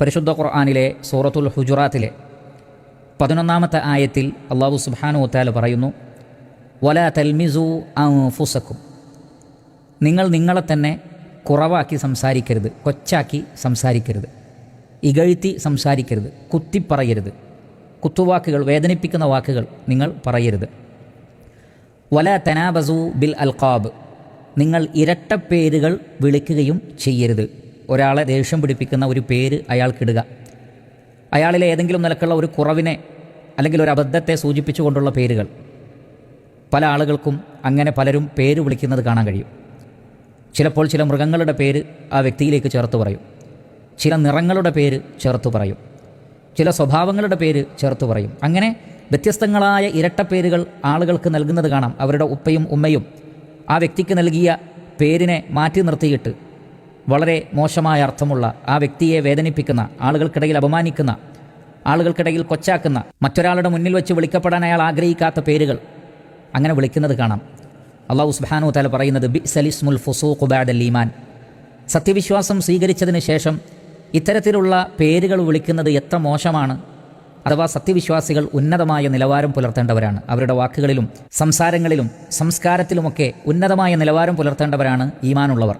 പരിശുദ്ധ ഖുർആനിലെ സൂറത്തുൽ ഹുജുറാത്തിലെ 11-ാമത്തെ ആയത്തിൽ അല്ലാഹു സുബ്ഹാനഹു വ തആല പറയുന്നു, വലാ തൽമിസു അൻഫുസക്കും, നിങ്ങൾ നിങ്ങളെ തന്നെ കുറവാക്കി സംസാരിക്കരുത്, കൊച്ചാക്കി സംസാരിക്കരുത്, ഇകഴ്ത്തി സംസാരിക്കരുത്, കുത്തിപ്പറയരുത്, കുത്തുവാക്കുകൾ, വേദനിപ്പിക്കുന്ന വാക്കുകൾ നിങ്ങൾ പറയരുത്. വലാ തനാബസു ബിൽ അൽഖാബ്, നിങ്ങൾ ഇരട്ടപ്പേരുകൾ വിളിക്കുകയും ചെയ്യരുത്. ഒരാളെ ദേഷ്യം പിടിപ്പിക്കുന്ന ഒരു പേര് അയാൾക്കിടുക, അയാളിലെ ഏതെങ്കിലും നിലക്കുള്ള ഒരു കുറവിനെ അല്ലെങ്കിൽ ഒരു അബദ്ധത്തെ സൂചിപ്പിച്ചുകൊണ്ടുള്ള പേരുകൾ. പല ആളുകൾക്കും അങ്ങനെ പലരും പേര് വിളിക്കുന്നത് കാണാൻ കഴിയും. ചിലപ്പോൾ ചില മൃഗങ്ങളുടെ പേര് ആ വ്യക്തിയിലേക്ക് ചേർത്ത് പറയും, ചില നിറങ്ങളുടെ പേര് ചേർത്ത് പറയും, ചില സ്വഭാവങ്ങളുടെ പേര് ചേർത്ത് പറയും. അങ്ങനെ വ്യത്യസ്തങ്ങളായ ഇരട്ടപ്പേരുകൾ ആളുകൾക്ക് നൽകുന്നത് കാണാം. അവരുടെ ഉപ്പയും ഉമ്മയും ആ വ്യക്തിക്ക് നൽകിയ പേരിനെ മാറ്റി നിർത്തിയിട്ട് വളരെ മോശമായ അർത്ഥമുള്ള, ആ വ്യക്തിയെ വേദനിപ്പിക്കുന്ന, ആളുകൾക്കിടയിൽ അപമാനിക്കുന്ന, ആളുകൾക്കിടയിൽ കൊച്ചാക്കുന്ന, മറ്റൊരാളുടെ മുന്നിൽ വെച്ച് വിളിക്കപ്പെടാൻ അയാൾ ആഗ്രഹിക്കാത്ത പേരുകൾ അങ്ങനെ വിളിക്കുന്നത് കാണാം. അല്ലാഹു സുബ്ഹാനഹു വ തആല പറയുന്നത്, ബിഅ്സലിസ്മുൽ ഫുസൂഖു ബഅദൽ ഈമാൻ, സത്യവിശ്വാസം സ്വീകരിച്ചതിന് ശേഷം ഇത്തരത്തിലുള്ള പേരുകൾ വിളിക്കുന്നത് എത്ര മോശമാണ്. അഥവാ സത്യവിശ്വാസികൾ ഉന്നതമായ നിലവാരം പുലർത്തേണ്ടവരാണ്. അവരുടെ വാക്കുകളിലും സംസാരങ്ങളിലും സംസ്കാരത്തിലുമൊക്കെ ഉന്നതമായ നിലവാരം പുലർത്തേണ്ടവരാണ് ഈമാനുള്ളവർ.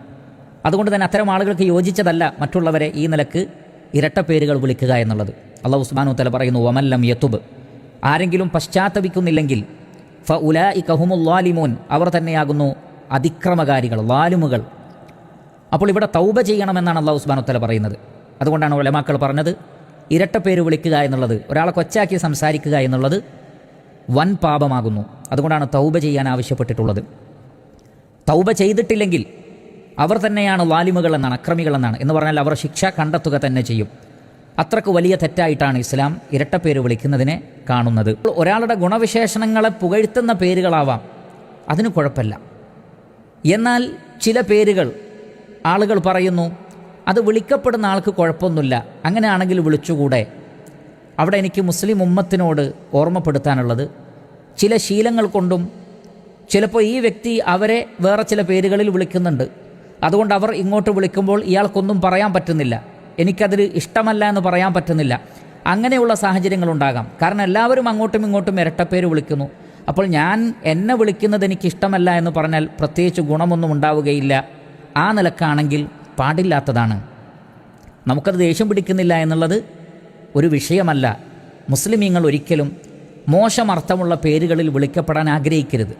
അതുകൊണ്ട് തന്നെ അത്തരം ആളുകൾക്ക് യോജിച്ചതല്ല മറ്റുള്ളവരെ ഈ നിലക്ക് ഇരട്ടപ്പേരുകൾ വിളിക്കുക എന്നുള്ളത്. അല്ലാഹു സുബ്ഹാനഹു വ തആല പറയുന്നു, വമല്ലം യതുബ്, ആരെങ്കിലും പശ്ചാത്തപിക്കുന്നില്ലെങ്കിൽ ഫഉലൈക ഹുമുൽ ളാലിമൂൻ, അവർ തന്നെയാകുന്നു അതിക്രമകാരികൾ, ളാലിമുകൾ. അപ്പോൾ ഇവിടെ തൗബ ചെയ്യണമെന്നാണ് അല്ലാഹു സുബ്ഹാനഹു വ തആല പറയുന്നത്. അതുകൊണ്ടാണ് ഉലമാക്കൾ പറഞ്ഞത്, ഇരട്ടപ്പേര് വിളിക്കുക എന്നുള്ളത്, ഒരാളെ കൊച്ചാക്കി സംസാരിക്കുക എന്നുള്ളത് വൻ പാപമാകുന്നു. അതുകൊണ്ടാണ് തൗബ ചെയ്യാൻ ആവശ്യപ്പെട്ടിട്ടുള്ളത്. തൗബ ചെയ്തിട്ടില്ലെങ്കിൽ അവർ തന്നെയാണ് ളാലിമുകൾ എന്നാണ്, അക്രമികൾ എന്നാണ്. എന്ന് പറഞ്ഞാൽ അവർ ശിക്ഷ കണ്ടെത്തുക തന്നെ ചെയ്യും. അത്രക്ക് വലിയ തെറ്റായിട്ടാണ് ഇസ്ലാം ഇരട്ടപ്പേര് വിളിക്കുന്നതിനെ കാണുന്നത്. ഒരാളുടെ ഗുണവിശേഷണങ്ങളെ പുകഴ്ത്തുന്ന പേരുകളാവാം, അതിന് കുഴപ്പമില്ല. എന്നാൽ ചില പേരുകൾ ആളുകൾ പറയുന്നു, അത് വിളിക്കപ്പെടുന്ന ആൾക്ക് കുഴപ്പമൊന്നുമില്ല, അങ്ങനെയാണെങ്കിൽ വിളിച്ചുകൂടെ. അവിടെ എനിക്ക് മുസ്ലിം ഉമ്മത്തിനോട് ഓർമ്മപ്പെടുത്താനുള്ളത്, ചില ശീലങ്ങൾ കൊണ്ടും ചിലപ്പോൾ ഈ വ്യക്തി അവരെ വേറെ ചില പേരുകളിൽ വിളിക്കുന്നുണ്ട്. അതുകൊണ്ട് അവർ ഇങ്ങോട്ട് വിളിക്കുമ്പോൾ ഇയാൾക്കൊന്നും പറയാൻ പറ്റുന്നില്ല, എനിക്കതിൽ ഇഷ്ടമല്ല എന്ന് പറയാൻ പറ്റുന്നില്ല. അങ്ങനെയുള്ള സാഹചര്യങ്ങളുണ്ടാകാം. കാരണം എല്ലാവരും അങ്ങോട്ടും ഇങ്ങോട്ടും ഇരട്ടപ്പേര് വിളിക്കുന്നു. അപ്പോൾ എന്നെ വിളിക്കുന്നത് എനിക്കിഷ്ടമല്ല എന്ന് പറഞ്ഞാൽ പ്രത്യേകിച്ച് ഗുണമൊന്നും ഉണ്ടാവുകയില്ല. ആ നിലക്കാണെങ്കിൽ പാടില്ലാത്തതാണ്. നമുക്കത് ദേഷ്യം പിടിക്കുന്നില്ല എന്നുള്ളത് ഒരു വിഷയമല്ല. മുസ്ലിമീങ്ങൾ ഒരിക്കലും മോശം അർത്ഥമുള്ള പേരുകളിൽ വിളിക്കപ്പെടാൻ ആഗ്രഹിക്കരുത്.